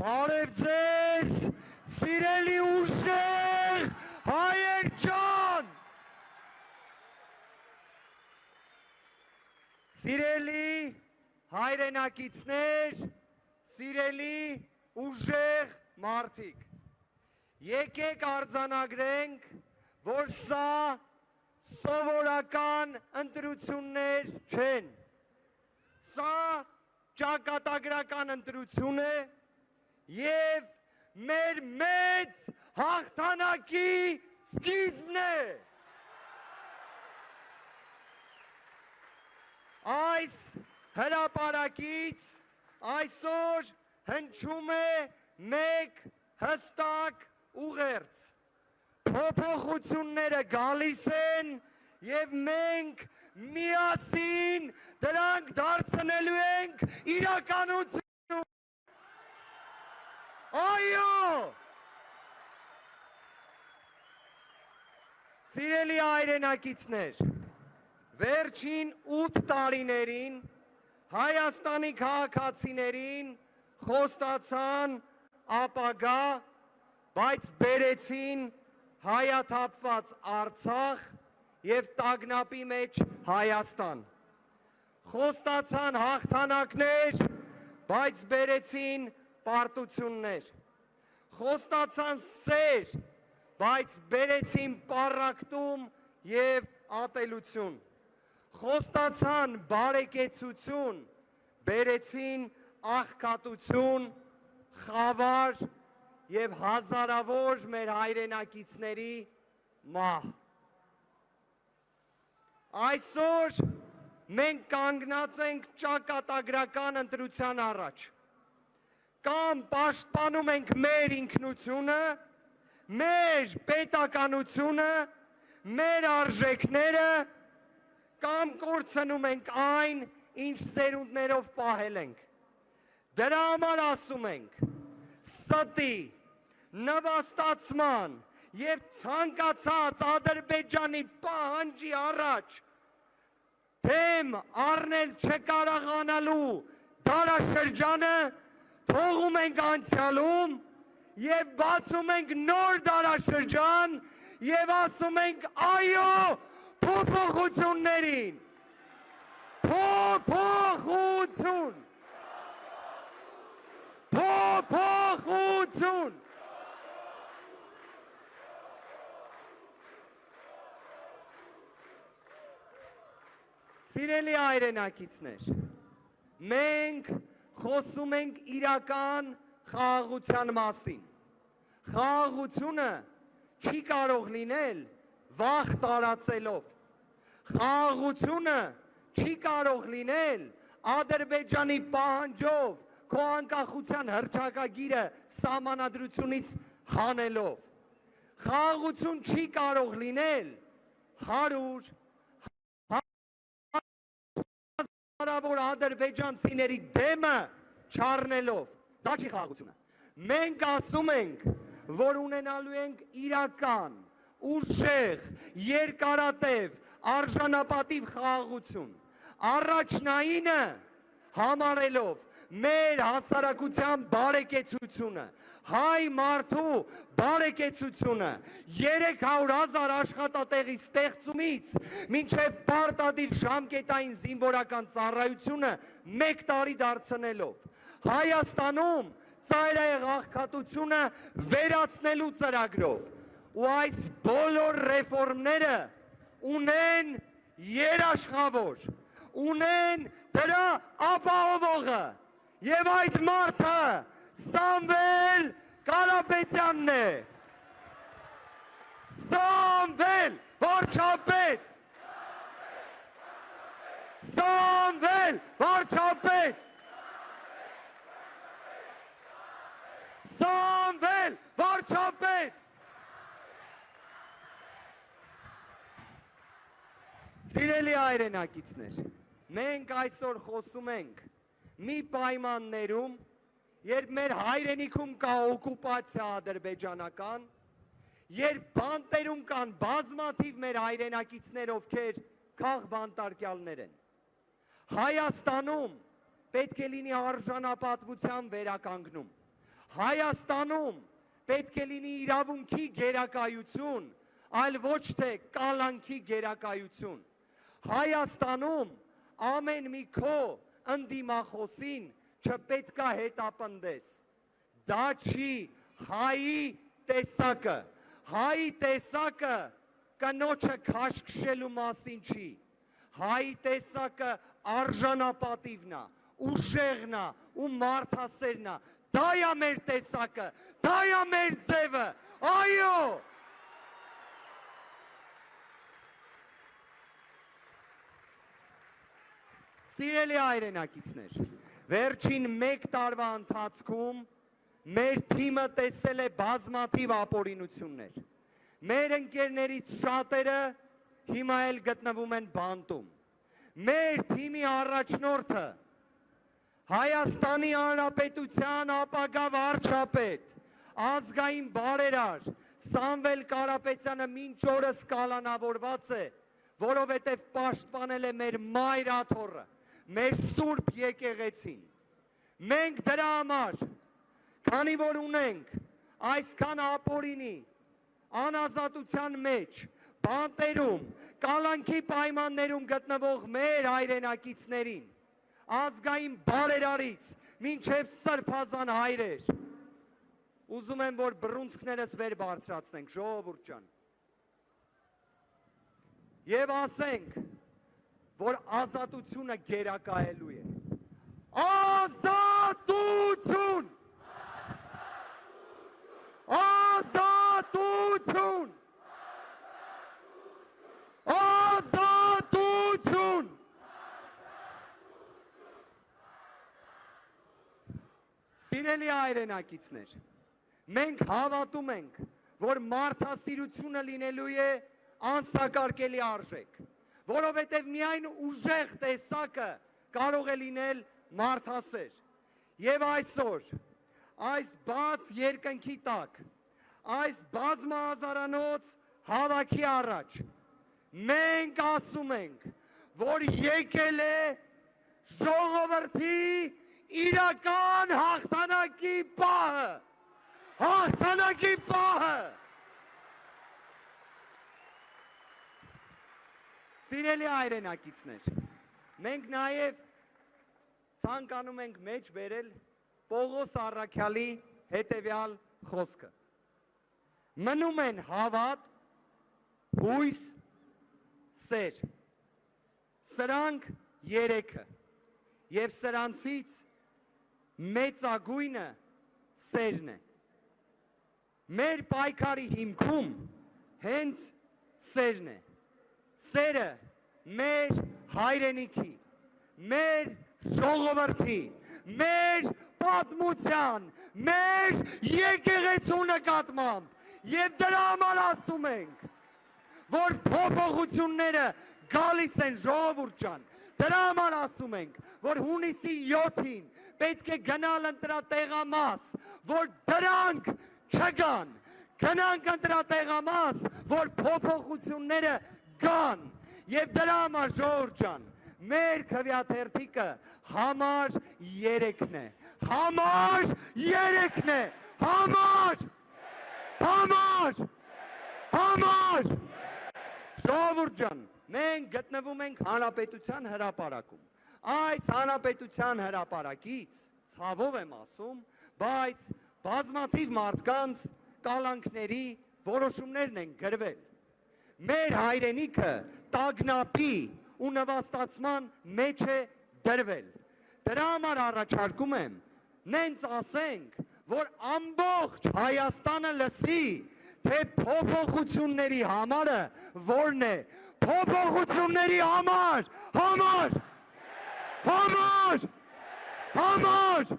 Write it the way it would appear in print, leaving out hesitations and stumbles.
Բարև ձեզ, սիրելի ուժեղ հայեր ջան, սիրելի հայրենակիցներ, սիրելի ուժեղ մարդիկ, եկեք արձանագրենք, որ սա սովորական ընտրություններ չեն, սա ճակատագրական ընտրություն է և մեր մեծ հաղթանակի սկիզբն է։ Այս հրապարակից այսօր հնչում է մեկ հստակ ուղերձ։ Փոփոխությունները գալիս են և մենք միասին դրանք դարձնելու ենք իրականություն։ Այո! Սիրելի հայրենակիցներ, վերջին 8 տարիներին Հայաստանի քաղաքացիներին խոստացան ապագա, բայց բերեցին հայաթափված Արցախ և տագնապի մեջ Հայաստան։ Խոստացան հաղթանակներ, բայց բերեցին պարտություններ։ Խոստացան սեր, բայց բերեցին պառակտում և ատելություն։ Խոստացան բարեկեցություն, բերեցին աղքատություն, խավար և հազարավոր մեր հայրենակիցների մահ։ Այսօր մենք կանգնած ենք ճակատագրական ընտրության առաջ։ Կամ պաշտպանում ենք մեր ինքնությունը, մեր պետականությունը, մեր արժեքները, կամ կորցնում ենք այն, ինչ սերունդներով պահել ենք։ Դրա համար ասում ենք, ստի, նվաստացման և ցանկացած Ադրբեջանի պահանջի առաջ դեմ առնել չկարողանալու դարաշրջանը թողում ենք անցյալում և բացում ենք նոր դարաշրջան և ասում ենք այո փոփոխություններին։ Փոփոխություն։ Փոփոխություն։ Սիրելի հայրենակիցներ, մենք խոսում ենք իրական խաղաղության մասին։ Խաղաղությունը չի կարող լինել վախ տարածելով։ Խաղաղությունը չի կարող լինել Ադրբեջանի պահանջով քո անկախության հռչակագիրը սահմանադրությունից հանելով։ Խաղաղություն չի կարող լինել 100 հազարավոր ադրբեջանցիների դեմը չառնելով, դա չի խաղաղությունը։ Մենք ասում ենք, որ ունենալու ենք իրական, ուժեղ, երկարատև, արժանապատիվ խաղաղություն։ Առաջնայինը համարելով մեր հասարակության բարեկեցությունը, հայ մարդու բարեկեցությունը, 300,000 աշխատատեղի ստեղծումից մինչև պարտադիր ժամկետային զինվորական ծառայությունը 1 տարի դարձնելով, Հայաստանում ծայրահեղ աղքատությունը վերացնելու ծրագրով ու այս բոլոր ռեֆորմները ունեն երաշխավոր, ունեն դրա ապահովողը և այդ մարդը Սամվել Կարապետյանն է։ Սամվել վարչապետ։ Սամվել վարչապետ։ Սամվել վարչապետ։ Սիրելի հայրենակիցներ, մենք այսօր խոսում ենք մի պայմաններում, երբ մեր հայրենիքում կա օկուպացիա ադրբեջանական, երբ բանտերում կան բազմաթիվ մեր հայրենակիցներ, ովքեր քաղբանտարկյալներ են։ Հայաստանում պետք է լինի արժանապատվության վերականգնում։ Հայաստանում պետք է լինի իրավունքի գերակայություն, այլ ոչ թե կալանքի գերակայություն։ Հայաստանում ամեն մի քո ընդդիմախոսին չպետք է հետապնդես։ Դա չի հայի տեսակը։ Հայի տեսակը կնոջը քաշքշելու մասին չի։ Հայի տեսակը արժանապատիվն է, ուժեղն է ու մարդասերն է։ Դա է մեր տեսակը, դա է մեր ձևը, այո։ Սիրելի հայրենակիցներ, վերջին 1 տարվա ընթացքում մեր թիմը տեսել է բազմաթիվ ապօրինություններ։ Մեր ընկերներից շատերը հիմա էլ գտնվում են բանտում։ Մեր թիմի առաջնորդը Հայաստանի Հանրապետության ապագա վարչապետ, ազգային բարերար Սամվել Կարապետյանը մինչ օրս կալանավորված է, որովհետև պաշտպանել է մեր մայր աթոռը, մեր սուրբ եկեղեցին։ Մենք դրա համար, քանի որ ունենք այսքան ապօրինի, անազատության մեջ, բանտերում, կալանքի պայմաններում գտնվող մեր հայրենակիցներին, ազգային բարերարից մինչև սրբազան հայրեր, ուզում եմ, որ բռունցքներս վեր բարձրացնենք, ժողովուրդ ջան, և ասենք, որ ազատությունը գերակայելու է։ Ազատություն! Ազատություն! Ազատություն! Սիրելի հայրենակիցներ, մենք հավատում ենք, որ մարդասիրությունը լինելու է անսակարկելի արժեք, որովհետև միայն ուժեղ տեսակը կարող է լինել մարդասեր։ Եվ այսօր, այս բաց երկնքի տակ, այս բազմահազարանոց հավաքի առաջ, մենք ասում ենք, որ եկել է ժողովրդի իրական հաղթանակի պահը, հաղթանակի պահը։ Սիրելի հայրենակիցներ, մենք նաև ցանկանում ենք մեջ բերել Պողոս Առաքյալի հետևյալ խոսքը. մնում են հավատ, հույս, սեր, սրանք երեքը, և սրանցից մեծագույնը սերն է։ Մեր պայքարի հիմքում հենց սերն է։ Սերը մեր հայրենիքի, մեր ժողովրդի, մեր պատմության, մեր եկեղեցու նկատմամբ և դրա համար ասում ենք, որ փոփոխությունները գալիս են, ժողովուրդ ջան, դրա համար ասում ենք, որ հունիսի 7-ին պետք է գնալ ընտրատեղամաս, որ դրանք չգան, գնանք ընտրատեղամաս, որ փոփոխությունները գան, և դրա համար ժողովուրդ ջան, մեր քվեաթերթիկը համար 3-ն է, համար 3-ն է, համար, ժողովուրդ ջան, մենք գտնվում ենք հանրապետության հրապարակում, այս հանրապետության հրապարակից, ցավով եմ ասում, բայց բազմաթիվ մարդկանց կալանքների որոշումներն են գրվել։ Մեր հայրենիքը տագնապի ու նվաստացման մեջ է դրվել։ Դրա համար առաջարկում եմ, նենց ասենք, որ ամբողջ Հայաստանը լսի, թե փոփոխությունների համարը որն է, փոփոխությունների համար, համար, համար, համար,